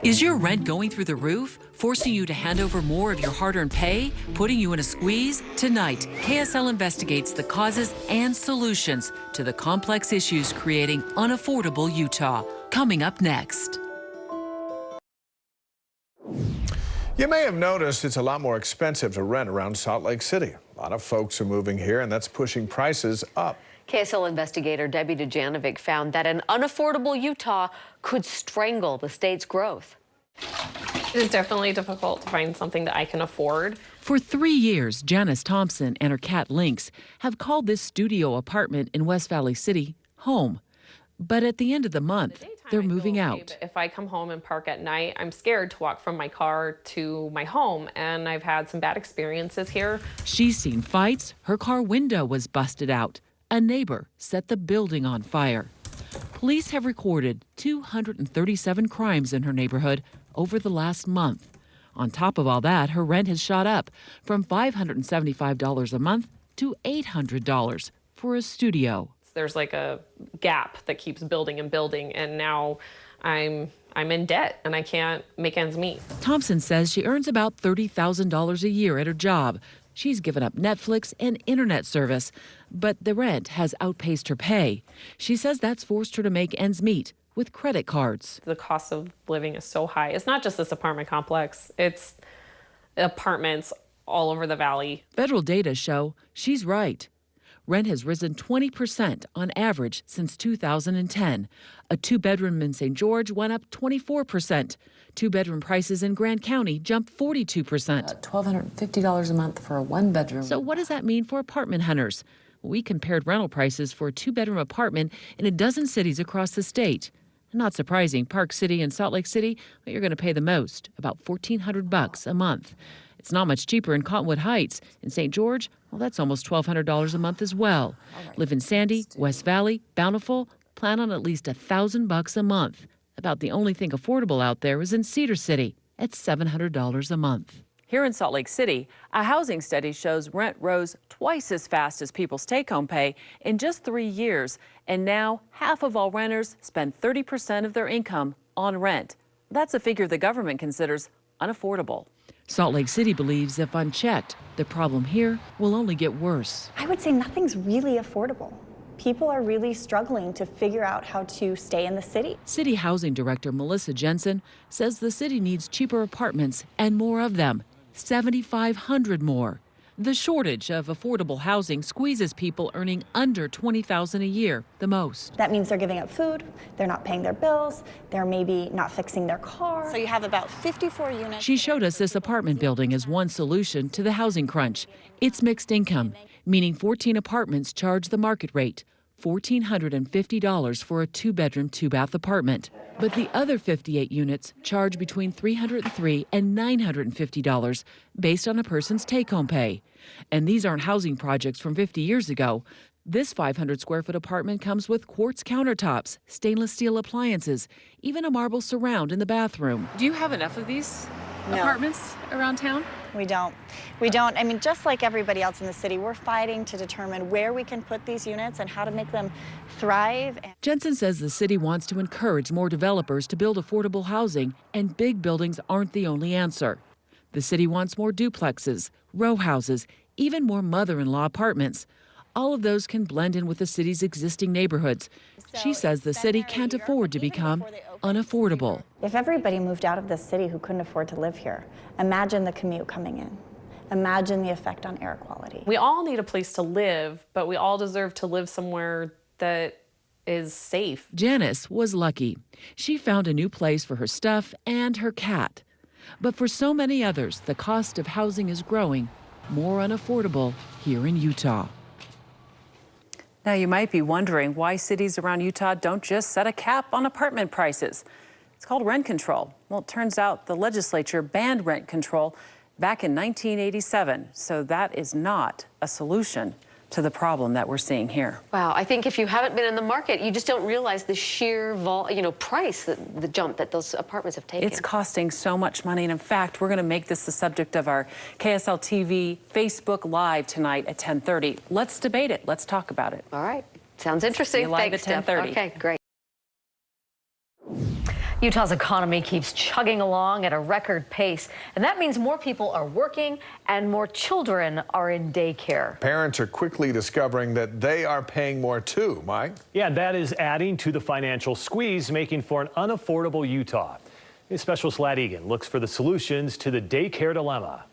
Is your rent going through the roof, forcing you to hand over more of your hard-earned pay, putting you in a squeeze? Tonight, KSL investigates the causes and solutions to the complex issues creating unaffordable Utah. Coming up next. You may have noticed it's a lot more expensive to rent around Salt Lake City. A lot of folks are moving here, and that's pushing prices up. KSL investigator Debbie Dujanovic found that an unaffordable Utah could strangle the state's growth. It is definitely difficult to find something that I can afford. For 3 years, Janice Thompson and her cat Lynx have called this studio apartment in West Valley City home. But at the end of the month, they're moving out. If I come home and park at night, I'm scared to walk from my car to my home, and I've had some bad experiences here. She's seen fights. Her car window was busted out. A neighbor set the building on fire. Police have recorded 237 crimes in her neighborhood over the last month. On top of all that, her rent has shot up from $575 a month to $800 for a studio. There's like a gap that keeps building and building, and now I'm in debt and I can't make ends meet. Thompson says she earns about $30,000 a year at her job. She's given up Netflix and internet service, but the rent has outpaced her pay. She says that's forced her to make ends meet with credit cards. The cost of living is so high. It's not just this apartment complex, it's apartments all over the valley. Federal data show she's right. Rent has risen 20% on average since 2010. A two-bedroom in St. George went up 24%. Two-bedroom prices in Grand County jumped 42%. $1,250 a month for a one-bedroom. So what does that mean for apartment hunters? We compared rental prices for a two-bedroom apartment in a dozen cities across the state. Not surprising, Park City and Salt Lake City, well, you're going to pay the most, about $1,400 a month. It's not much cheaper in Cottonwood Heights. In St. George, well, that's almost $1,200 a month as well. Live in Sandy, West Valley, Bountiful, plan on at least $1,000 a month. About the only thing affordable out there is in Cedar City at $700 a month. Here in Salt Lake City, a housing study shows rent rose twice as fast as people's take-home pay in just 3 years. And now half of all renters spend 30% of their income on rent. That's a figure the government considers unaffordable. Salt Lake City believes if unchecked, the problem here will only get worse. I would say nothing's really affordable. People are really struggling to figure out how to stay in the city. City Housing Director Melissa Jensen says the city needs cheaper apartments and more of them, 7,500 more. The shortage of affordable housing squeezes people earning under $20,000 a year the most. That means they're giving up food, they're not paying their bills, they're maybe not fixing their car. So you have about 54 units. She showed us this apartment building as one solution to the housing crunch. It's mixed income, meaning 14 apartments charge the market rate, $1,450 for a two-bedroom, two-bath apartment. But the other 58 units charge between $303 and $950 based on a person's take-home pay. And these aren't housing projects from 50 years ago. This 500-square-foot apartment comes with quartz countertops, stainless steel appliances, even a marble surround in the bathroom. Do you have enough of these apartments around town? We don't. I mean, just like everybody else in the city, we're fighting to determine where we can put these units and how to make them thrive. Jensen says the city wants to encourage more developers to build affordable housing, and big buildings aren't the only answer. The city wants more duplexes, row houses, even more mother-in-law apartments. All of those can blend in with the city's existing neighborhoods. She says the city can't afford to become unaffordable. If everybody moved out of this city who couldn't afford to live here, imagine the commute coming in. Imagine the effect on air quality. We all need a place to live, but we all deserve to live somewhere that is safe. Janice was lucky. She found a new place for her stuff and her cat. But for so many others, the cost of housing is growing more unaffordable here in Utah. Now, you might be wondering why cities around Utah don't just set a cap on apartment prices. It's called rent control. Well, it turns out the legislature banned rent control back in 1987, so that is not a solution to the problem that we're seeing here. Wow, I think if you haven't been in the market, you just don't realize the sheer price, the jump that those apartments have taken. It's costing so much money, and in fact, we're going to make this the subject of our KSL TV Facebook Live tonight at 10:30. Let's debate it. Let's talk about it. All right, sounds interesting. See you live Thanks, at 10:30. Okay, great. Utah's economy keeps chugging along at a record pace, and that means more people are working and more children are in daycare. Parents are quickly discovering that they are paying more too, Mike. Yeah, that is adding to the financial squeeze, making for an unaffordable Utah. Specialist Ladd Egan looks for the solutions to the daycare dilemma.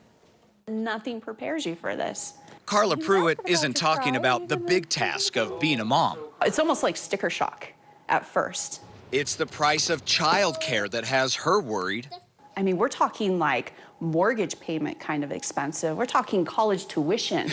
Nothing prepares you for this. Carla Pruitt isn't talking about the big task of being a mom. It's almost like sticker shock at first. It's the price of childcare that has her worried. I mean, we're talking like mortgage payment kind of expensive. We're talking college tuition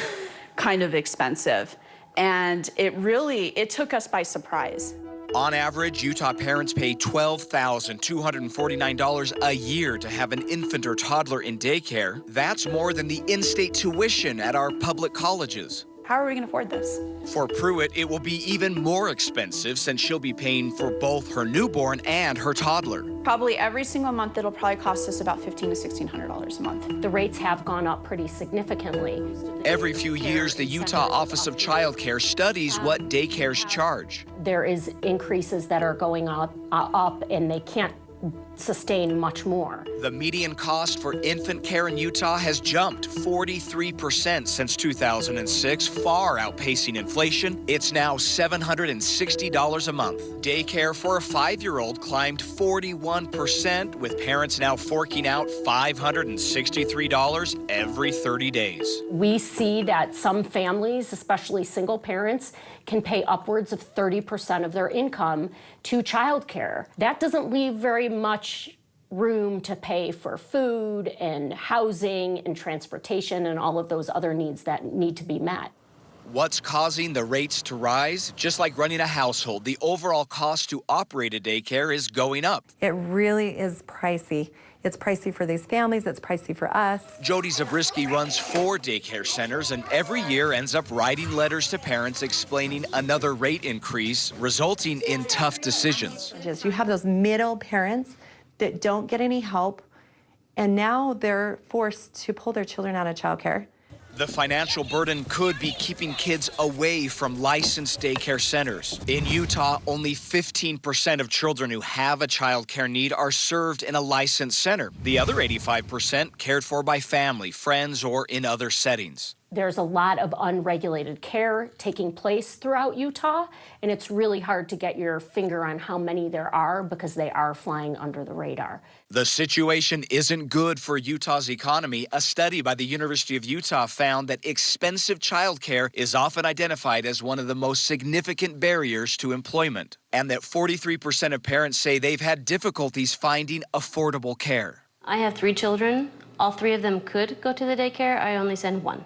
kind of expensive. And it took us by surprise. On average, Utah parents pay $12,249 a year to have an infant or toddler in daycare. That's more than the in-state tuition at our public colleges. How are we going to afford this? For Pruitt, it will be even more expensive since she'll be paying for both her newborn and her toddler. Probably every single month it'll probably cost us about $1,500 to $1,600 a month. The rates have gone up pretty significantly. Every few years, the Utah Office of Child Care studies what daycares charge. There is increases that are going up and they can't sustain much more. The median cost for infant care in Utah has jumped 43% since 2006, far outpacing inflation. It's now $760 a month. Daycare for a 5-year-old climbed 41%, with parents now forking out $563 every 30 days. We see that some families, especially single parents, can pay upwards of 30% of their income to childcare. That doesn't leave very much room to pay for food and housing and transportation and all of those other needs that need to be met. What's causing the rates to rise? Just like running a household, the overall cost to operate a daycare is going up. It really is pricey. It's pricey for these families, it's pricey for us. Jody Zabriskie runs 4 daycare centers and every year ends up writing letters to parents explaining another rate increase, resulting in tough decisions. You have those middle parents that don't get any help, and now they're forced to pull their children out of childcare. The financial burden could be keeping kids away from licensed daycare centers. In Utah, only 15% of children who have a child care need are served in a licensed center. The other 85% cared for by family, friends, or in other settings. There's a lot of unregulated care taking place throughout Utah, and it's really hard to get your finger on how many there are because they are flying under the radar. The situation isn't good for Utah's economy. A study by the University of Utah found that expensive childcare is often identified as one of the most significant barriers to employment, and that 43% of parents say they've had difficulties finding affordable care. I have 3 children. All 3 of them could go to the daycare. I only send 1.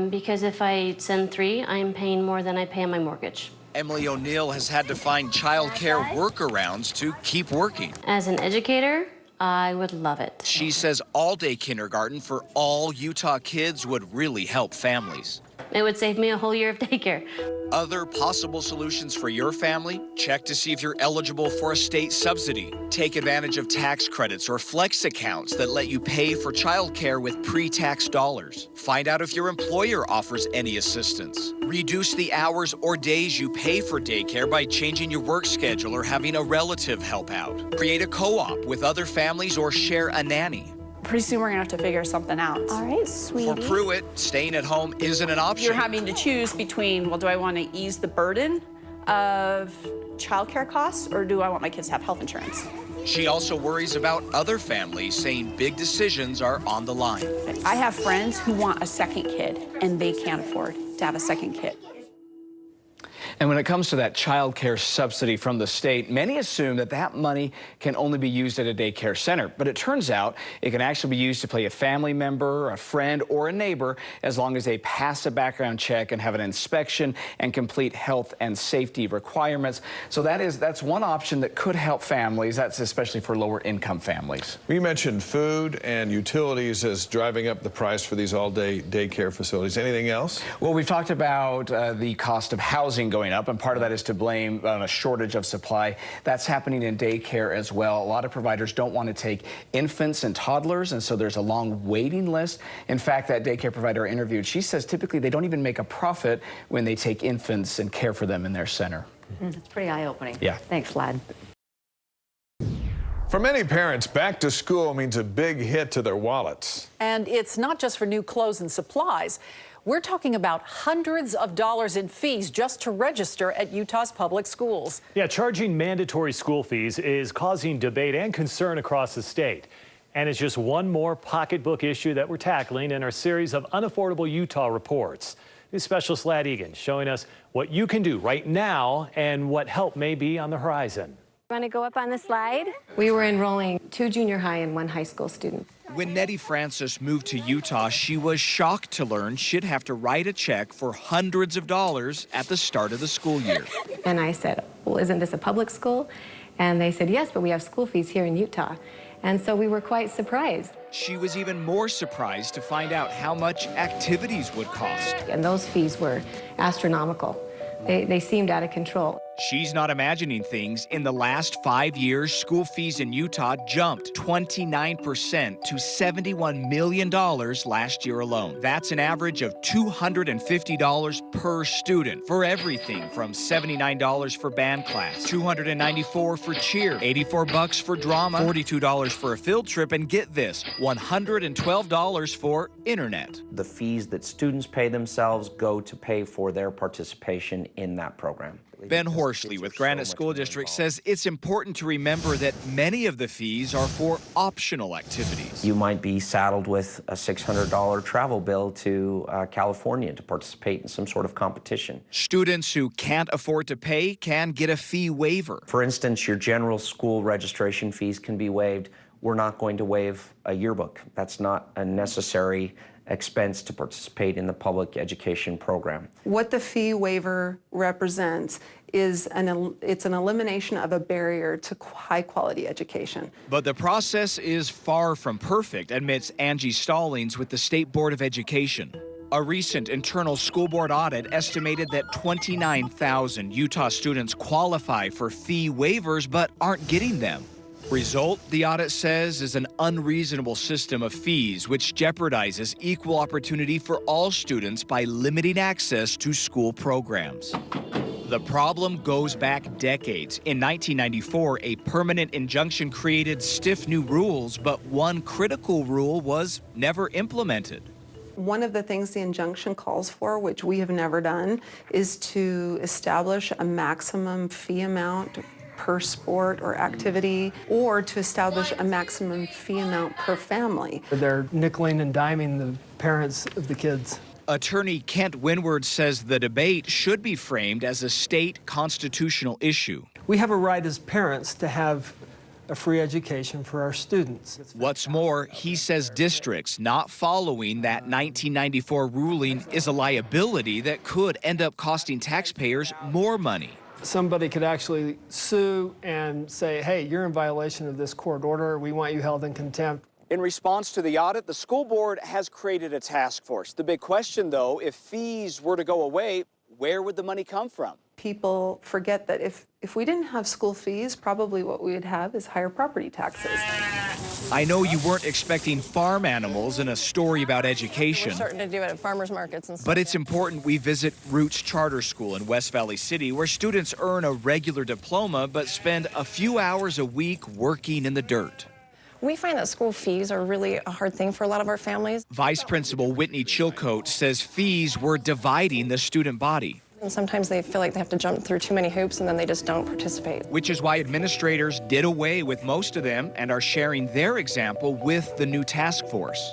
Because if I send 3, I'm paying more than I pay on my mortgage. Emily O'Neill has had to find child care workarounds to keep working. As an educator, I would love it. She says all-day kindergarten for all Utah kids would really help families. It would save me a whole year of daycare. Other possible solutions for your family? Check to see if you're eligible for a state subsidy. Take advantage of tax credits or flex accounts that let you pay for childcare with pre-tax dollars. Find out if your employer offers any assistance. Reduce the hours or days you pay for daycare by changing your work schedule or having a relative help out. Create a co-op with other families or share a nanny. Pretty soon we're going to have to figure something out. All right, sweetie. For Pruitt, staying at home isn't an option. You're having to choose between, well, do I want to ease the burden of childcare costs or do I want my kids to have health insurance? She also worries about other families saying big decisions are on the line. I have friends who want a second kid and they can't afford to have a second kid. And when it comes to that child care subsidy from the state, many assume that that money can only be used at a daycare center. But it turns out it can actually be used to pay a family member, a friend, or a neighbor as long as they pass a background check and have an inspection and complete health and safety requirements. So that's one option that could help families. That's especially for lower income families. We mentioned food and utilities as driving up the price for these all-day daycare facilities. Anything else? Well, we've talked about the cost of housing going up, and part of that is to blame on a shortage of supply. That's happening in daycare as well. A lot of providers don't want to take infants and toddlers, and so there's a long waiting list. In fact, that daycare provider I interviewed, she says typically they don't even make a profit when they take infants and care for them in their center. It's pretty eye-opening. Yeah. Thanks, Ladd. For many parents, back to school means a big hit to their wallets. And it's not just for new clothes and supplies. We're talking about hundreds of dollars in fees just to register at Utah's public schools. Yeah, charging mandatory school fees is causing debate and concern across the state. And it's just one more pocketbook issue that we're tackling in our series of Unaffordable Utah reports. News specialist Ladd Egan showing us what you can do right now and what help may be on the horizon. Want to go up on the slide? We were enrolling 2 junior high and 1 high school student. When Nettie Francis moved to Utah, she was shocked to learn she'd have to write a check for hundreds of dollars at the start of the school year. And I said, well, isn't this a public school? And they said, yes, but we have school fees here in Utah. And so we were quite surprised. She was even more surprised to find out how much activities would cost. And those fees were astronomical. They seemed out of control. She's not imagining things. In the last 5 years, school fees in Utah jumped 29% to $71 million last year alone. That's an average of $250 per student for everything from $79 for band class, $294 for cheer, $84 for drama, $42 for a field trip, and get this, $112 for internet. The fees that students pay themselves go to pay for their participation in that program. Ben Horsley with Granite School District says it's important to remember that many of the fees are for optional activities. You might be saddled with a $600 travel bill to California to participate in some sort of competition. Students who can't afford to pay can get a fee waiver. For instance, your general school registration fees can be waived. We're not going to waive a yearbook. That's not a necessary expense to participate in the public education program. What the fee waiver represents is it's an elimination of a barrier to high-quality education. But the process is far from perfect, admits Angie Stallings with the State Board of Education. A recent internal school board audit estimated that 29,000 Utah students qualify for fee waivers but aren't getting them. Result, the audit says, is an unreasonable system of fees which jeopardizes equal opportunity for all students by limiting access to school programs. The problem goes back decades. In 1994, a permanent injunction created stiff new rules, but one critical rule was never implemented. One of the things the injunction calls for, which we have never done, is to establish a maximum fee amount per sport or activity, or to establish a maximum fee amount per family. They're nickeling and diming the parents of the kids. Attorney Kent Windward says the debate should be framed as a state constitutional issue. We have a right as parents to have a free education for our students. What's more, he says districts not following that 1994 ruling is a liability that could end up costing taxpayers more money. Somebody could actually sue and say, hey, you're in violation of this court order. We want you held in contempt. In response to the audit, the school board has created a task force. The big question, though, if fees were to go away, where would the money come from? People forget that if we didn't have school fees, probably what we would have is higher property taxes. I know you weren't expecting farm animals in a story about education. We're starting to do it at farmers markets and stuff. But it's important we visit Roots Charter School in West Valley City, where students earn a regular diploma but spend a few hours a week working in the dirt. We find that school fees are really a hard thing for a lot of our families. Vice Principal Whitney Chilcote says fees were dividing the student body. And sometimes they feel like they have to jump through too many hoops and then they just don't participate. Which is why administrators did away with most of them and are sharing their example with the new task force.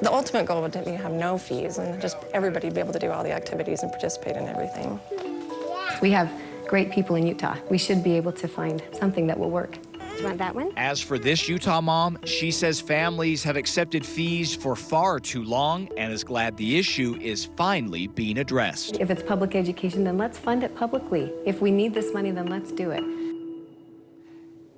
The ultimate goal would be to have no fees and just everybody be able to do all the activities and participate in everything. We have great people in Utah. We should be able to find something that will work. Do you want that one? As for this Utah mom, she says families have accepted fees for far too long and is glad the issue is finally being addressed. If it's public education, then let's fund it publicly. If we need this money, then let's do it.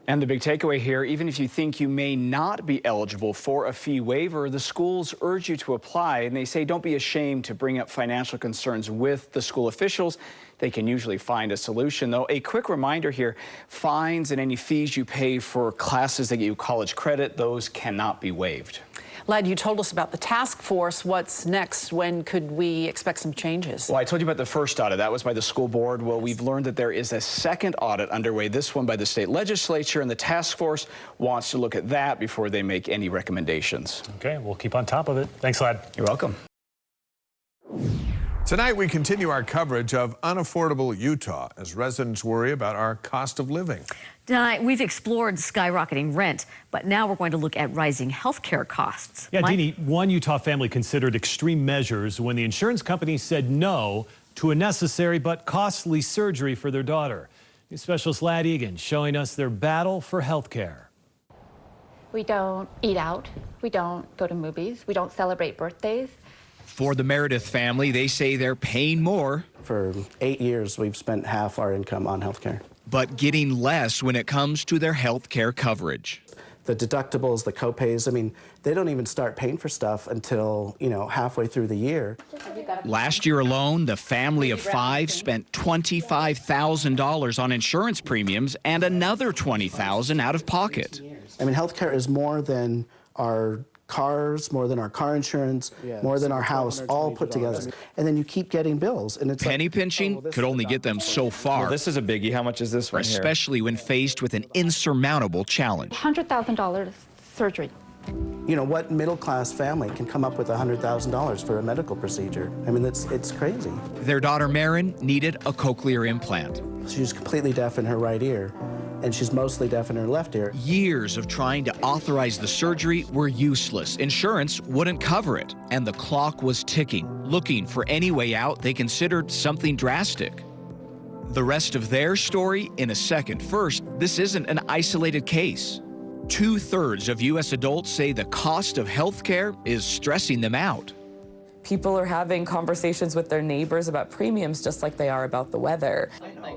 And the big takeaway here, even if you think you may not be eligible for a fee waiver, the schools urge you to apply, and they say don't be ashamed to bring up financial concerns with the school officials. They can usually find a solution, though. A quick reminder here, fines and any fees you pay for classes that get you college credit, those cannot be waived. Lad, you told us about the task force. What's next? When could we expect some changes? Well, I told you about the first audit. That was by the school board. Well, we've learned that there is a second audit underway, this one by the state legislature, and the task force wants to look at that before they make any recommendations. Okay, we'll keep on top of it. Thanks, Lad. You're welcome. Tonight, we continue our coverage of Unaffordable Utah as residents worry about our cost of living. Tonight, we've explored skyrocketing rent, but now we're going to look at rising health care costs. Yeah, Deanie, one Utah family considered extreme measures when the insurance company said no to a necessary but costly surgery for their daughter. News specialist Lad Egan showing us their battle for health care. We don't eat out. We don't go to movies. We don't celebrate birthdays. For the Meredith family, they say they're paying more. For 8 years, we've spent half our income on health care. But getting less when it comes to their health care coverage. The deductibles, the copays, I mean, they don't even start paying for stuff until, halfway through the year. Last year alone, the family of 5 spent $25,000 on insurance premiums and another $20,000 out of pocket. I mean, health care is more than our cars, more than our car insurance, more than our house, all put together. And then you keep getting bills. And it's penny pinching could only get them so far. Well, this is a biggie. How much is this one here? Especially when faced with an insurmountable challenge. $100,000 surgery. What middle-class family can come up with $100,000 for a medical procedure? I mean, it's crazy. Their daughter, Marin, needed a cochlear implant. She's completely deaf in her right ear, and she's mostly deaf in her left ear. Years of trying to authorize the surgery were useless. Insurance wouldn't cover it, and the clock was ticking. Looking for any way out, they considered something drastic. The rest of their story in a second. First, this isn't an isolated case. 2/3 of U.S. adults say the cost of health care is stressing them out. People are having conversations with their neighbors about premiums just like they are about the weather.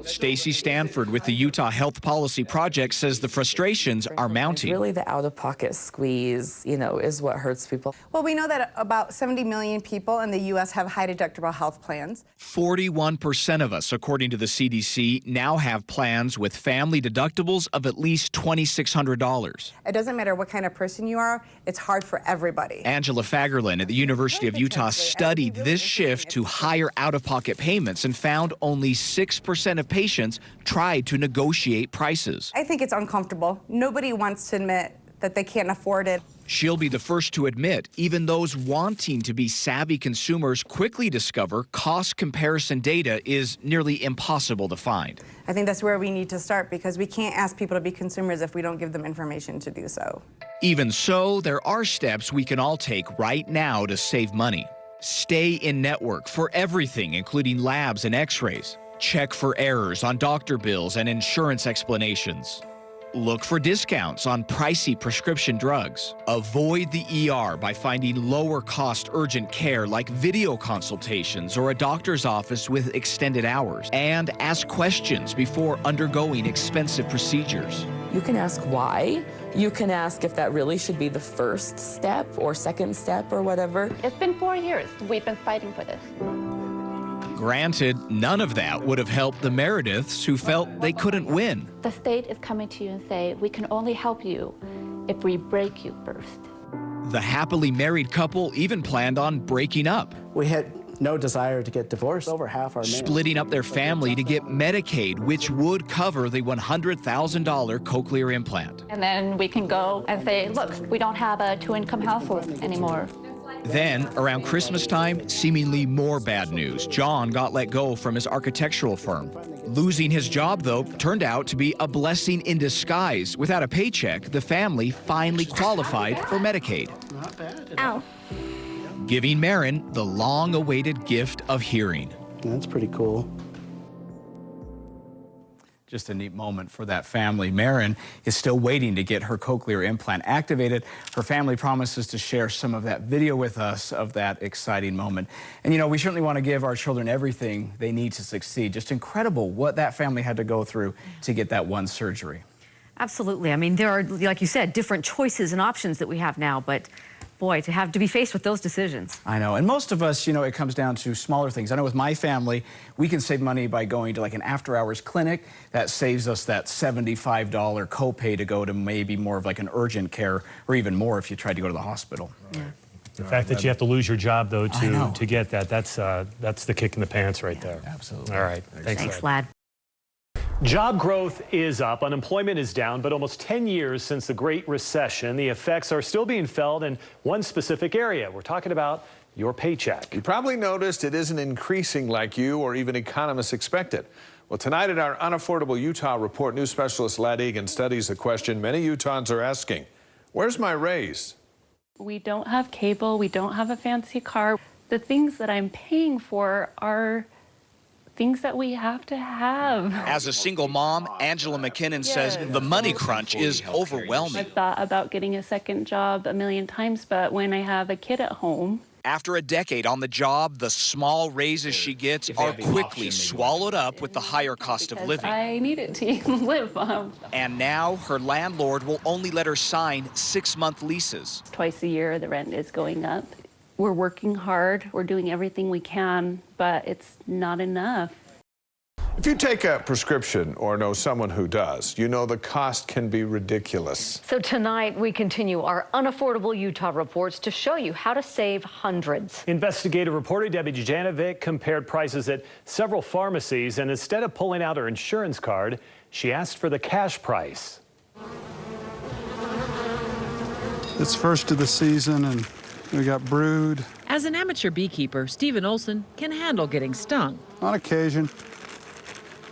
Stacey Stanford with the Utah Health Policy Project says the frustrations are mounting. Really, the out-of-pocket squeeze, is what hurts people. Well, we know that about 70 million people in the U.S. have high deductible health plans. 41% of us, according to the CDC, now have plans with family deductibles of at least $2,600. It doesn't matter what kind of person you are, it's hard for everybody. Angela Fagerlin at the University of Utah studied this shift to higher out-of-pocket payments and found only 6% of patients tried to negotiate prices. I think it's uncomfortable. Nobody wants to admit that they can't afford it. She'll be the first to admit, even those wanting to be savvy consumers quickly discover cost comparison data is nearly impossible to find. I think that's where we need to start, because we can't ask people to be consumers if we don't give them information to do so. Even so, there are steps we can all take right now to save money. Stay in network for everything, including labs and x-rays. Check for errors on doctor bills and insurance explanations. Look for discounts on pricey prescription drugs. Avoid the ER by finding lower-cost urgent care like video consultations or a doctor's office with extended hours. And ask questions before undergoing expensive procedures. You can ask why. You can ask if that really should be the first step or second step or whatever. It's been 4 years. We've been fighting for this. Granted, none of that would have helped the Merediths who felt they couldn't win. The state is coming to you and say, we can only help you if we break you first. The happily married couple even planned on breaking up. We had no desire to get divorced. Over half our marriage. Splitting up their family to get Medicaid, which would cover the $100,000 cochlear implant. And then we can go and say, look, we don't have a two-income household anymore. Then, around Christmas time, seemingly more bad news. John got let go from his architectural firm. Losing his job, though, turned out to be a blessing in disguise. Without a paycheck, the family finally qualified for Medicaid. Not bad. Ow. Giving Marin the long-awaited gift of hearing. That's pretty cool. Just a neat moment for that family. Marin is still waiting to get her cochlear implant activated. Her family promises to share some of that video with us of that exciting moment. And we certainly want to give our children everything they need to succeed. Just incredible what that family had to go through to get that one surgery. Absolutely. I mean, there are, like you said, different choices and options that we have now, but boy, to be faced with those decisions. I know, and most of us, you know, it comes down to smaller things. I know with my family, we can save money by going to like an after-hours clinic. That saves us that $75 copay to go to maybe more of like an urgent care, or even more if you tried to go to the hospital. Yeah. The fact that you have to lose your job, though, to get that, that's the kick in the pants right there. Absolutely. All right. Thanks, Lad. Job growth is up, unemployment is down, but almost 10 years since the Great Recession, the effects are still being felt in one specific area. We're talking about your paycheck. You probably noticed it isn't increasing like you or even economists expected. Well, tonight at our Unaffordable Utah report, news specialist Lad Egan studies the question many Utahns are asking: where's my raise? We don't have cable, we don't have a fancy car. The things that I'm paying for are things that we have to have. As a single mom, Angela McKinnon says the money crunch is overwhelming. I've thought about getting a second job a million times, but when I have a kid at home. After a decade on the job, the small raises she gets are quickly swallowed up with the higher cost of living. I need it to even live. And now her landlord will only let her sign 6-month leases. Twice a year, the rent is going up. We're working hard, we're doing everything we can, but it's not enough. If you take a prescription or know someone who does, you know the cost can be ridiculous. So tonight we continue our Unaffordable Utah reports to show you how to save hundreds. Investigative reporter Debbie Janovic compared prices at several pharmacies, and instead of pulling out her insurance card, she asked for the cash price. It's first of the season and we got brood. As an amateur beekeeper, Stephen Olson can handle getting stung. On occasion.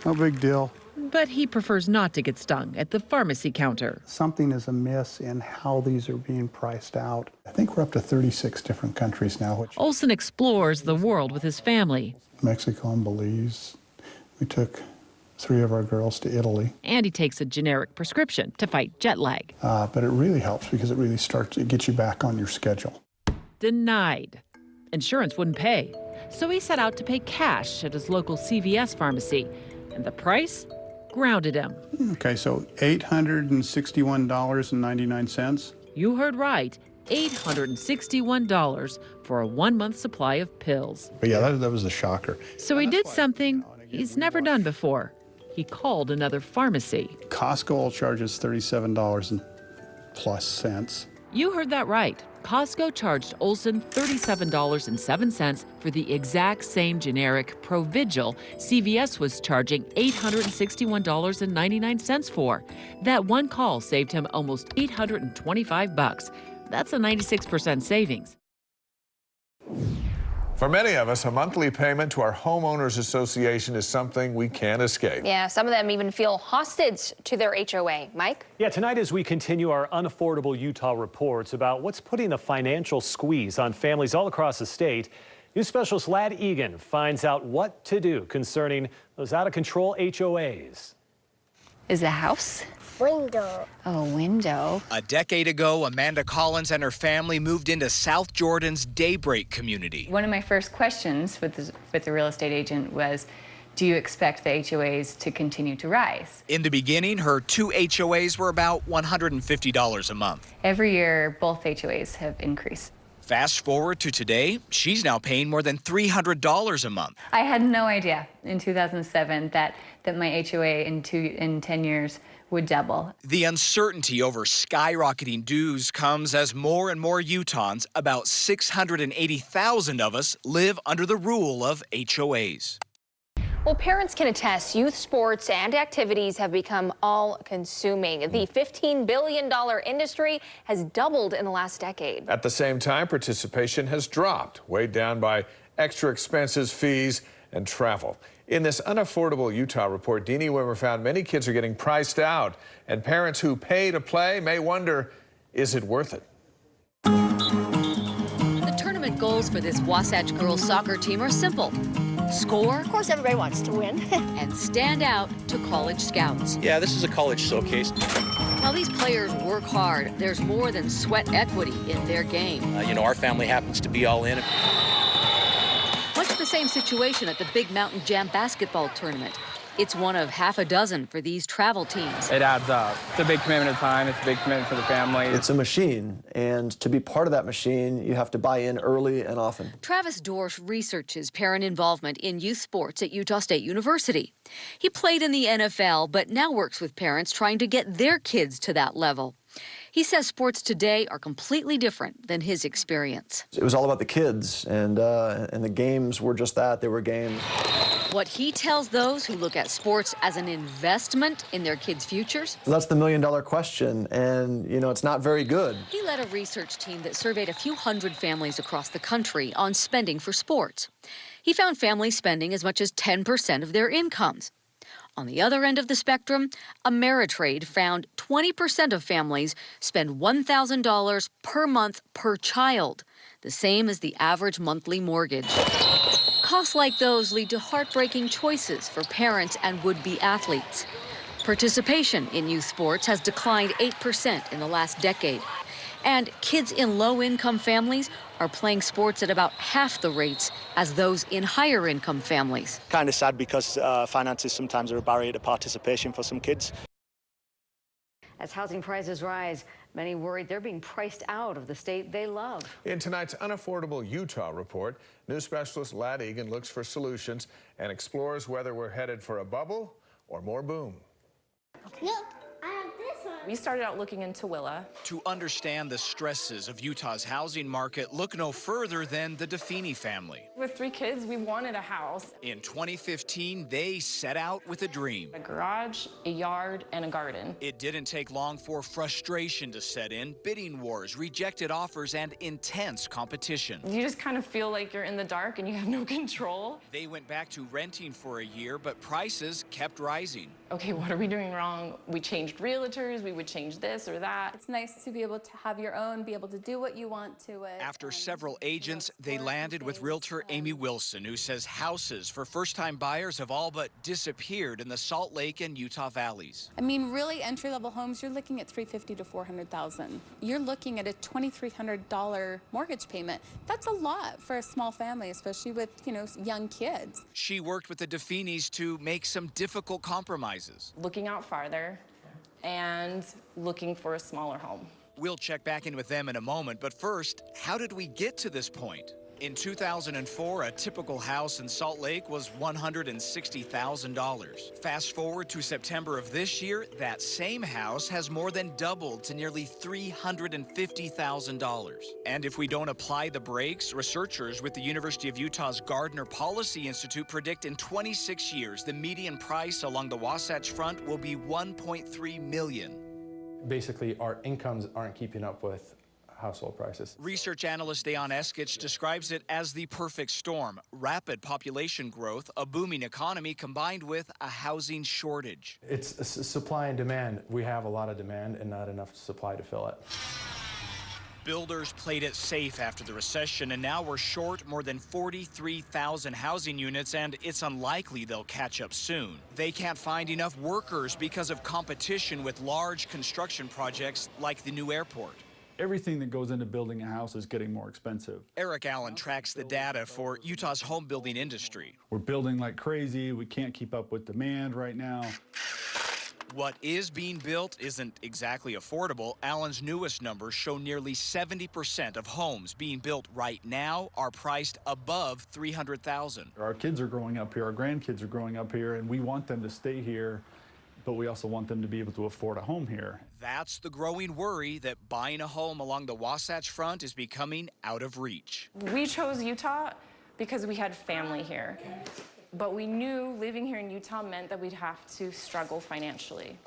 No big deal. But he prefers not to get stung at the pharmacy counter. Something is amiss in how these are being priced out. I think we're up to 36 different countries now. Olson explores the world with his family. Mexico and Belize. We took 3 of our girls to Italy. And he takes a generic prescription to fight jet lag. But it really helps because it gets you back on your schedule. Denied. Insurance wouldn't pay. So he set out to pay cash at his local CVS pharmacy. And the price grounded him. Okay, so $861.99. You heard right. $861 for a 1-month supply of pills. But yeah, that was a shocker. So he did something he's never done before. He called another pharmacy. Costco charges $37 plus cents. You heard that right. Costco charged Olson $37.07 for the exact same generic Provigil CVS was charging $861.99 for. That one call saved him almost $825. That's a 96% savings. For many of us, a monthly payment to our homeowners association is something we can't escape. Yeah, some of them even feel hostage to their HOA. Mike? Yeah, tonight as we continue our Unaffordable Utah reports about what's putting the financial squeeze on families all across the state, news specialist Lad Egan finds out what to do concerning those out-of-control HOAs. Is the house? Window. Oh, window. A decade ago, Amanda Collins and her family moved into South Jordan's Daybreak community. One of my first questions with the real estate agent was, do you expect the HOAs to continue to rise? In the beginning, her 2 HOAs were about $150 a month. Every year, both HOAs have increased. Fast forward to today, she's now paying more than $300 a month. I had no idea in 2007 that my HOA in 10 years would double. The uncertainty over skyrocketing dues comes as more and more Utahns, about 680,000 of us, live under the rule of HOAs. Well, parents can attest youth sports and activities have become all-consuming. The $15 billion industry has doubled in the last decade. At the same time, participation has dropped, weighed down by extra expenses, fees, and travel. In this Unaffordable Utah report, Deanie Wimmer found many kids are getting priced out, and parents who pay to play may wonder, is it worth it? The tournament goals for this Wasatch girls soccer team are simple. Score. Of course, everybody wants to win. And stand out to college scouts. Yeah, this is a college showcase. While these players work hard, there's more than sweat equity in their game. Our family happens to be all in. Much the same situation at the Big Mountain Jam basketball tournament. It's one of half a dozen for these travel teams. It adds up. It's a big commitment of time. It's a big commitment for the family. It's a machine, and to be part of that machine, you have to buy in early and often. Travis Dorsch researches parent involvement in youth sports at Utah State University. He played in the NFL, but now works with parents trying to get their kids to that level. He says sports today are completely different than his experience. It was all about the kids, and the games were just that. They were games. What he tells those who look at sports as an investment in their kids' futures? That's the million-dollar question, and, you know, it's not very good. He led a research team that surveyed a few hundred families across the country on spending for sports. He found families spending as much as 10% of their incomes. On the other end of the spectrum, Ameritrade found 20% of families spend $1,000 per month per child, the same as the average monthly mortgage. Costs like those lead to heartbreaking choices for parents and would-be athletes. Participation in youth sports has declined 8% in the last decade. And kids in low-income families are playing sports at about half the rates as those in higher-income families. Kind of sad because finances sometimes are a barrier to participation for some kids. As housing prices rise, many worried they're being priced out of the state they love. In tonight's Unaffordable Utah report, news specialist Lad Egan looks for solutions and explores whether we're headed for a bubble or more boom. Look, I have this one. We started out looking into Willa. To understand the stresses of Utah's housing market, look no further than the DeFeeney family. With 3 kids, we wanted a house. In 2015, they set out with a dream. A garage, a yard, and a garden. It didn't take long for frustration to set in, bidding wars, rejected offers, and intense competition. You just kind of feel like you're in the dark and you have no control. They went back to renting for a year, but prices kept rising. Okay, what are we doing wrong? We changed realtors, we would change this or that. It's nice to be able to have your own, be able to do what you want to it. After several agents, they landed with realtor Amy Wilson, who says houses for first-time buyers have all but disappeared in the Salt Lake and Utah valleys. I mean, really, entry-level homes, you're looking at $350,000 to $400,000. You're looking at a $2,300 mortgage payment. That's a lot for a small family, especially with, you know, young kids. She worked with the DeFeeneys to make some difficult compromises. Looking out farther and looking for a smaller home. We'll check back in with them in a moment, but first, how did we get to this point? In 2004, a typical house in Salt Lake was $160,000. Fast forward to September of this year, that same house has more than doubled to nearly $350,000. And if we don't apply the brakes, researchers with the University of Utah's Gardner Policy Institute predict in 26 years, the median price along the Wasatch Front will be $1.3 million. Basically, our incomes aren't keeping up with household prices. Research analyst Dayon Eskich describes it as the perfect storm. Rapid population growth, a booming economy combined with a housing shortage. It's supply and demand. We have a lot of demand and not enough supply to fill it. Builders played it safe after the recession, and now we're short more than 43,000 housing units, and it's unlikely they'll catch up soon. They can't find enough workers because of competition with large construction projects like the new airport. Everything that goes into building a house is getting more expensive. Eric Allen tracks the data for Utah's home building industry. We're building like crazy. We can't keep up with demand right now. What is being built isn't exactly affordable. Allen's newest numbers show nearly 70% of homes being built right now are priced above $300,000. Our kids are growing up here, our grandkids are growing up here, and we want them to stay here, but we also want them to be able to afford a home here. That's the growing worry that buying a home along the Wasatch Front is becoming out of reach. We chose Utah because we had family here. But we knew living here in Utah meant that we'd have to struggle financially.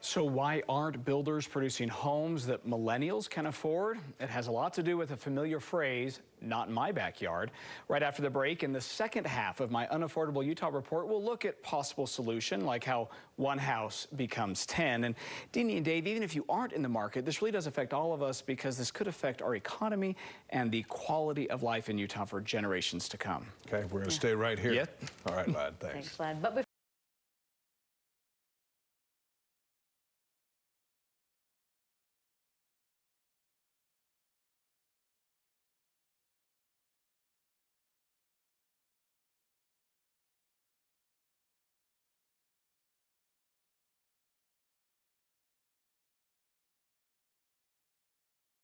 So why aren't builders producing homes that millennials can afford? It has a lot to do with a familiar phrase, not in my backyard. Right after the break, in the second half of my Unaffordable Utah report, we'll look at possible solution, like how one house becomes 10. And Deanie and Dave, even if you aren't in the market, this really does affect all of us because this could affect our economy and the quality of life in Utah for generations to come. Okay, we're going to stay right here. Yep. All right, lad, thanks. Thanks, Lad. But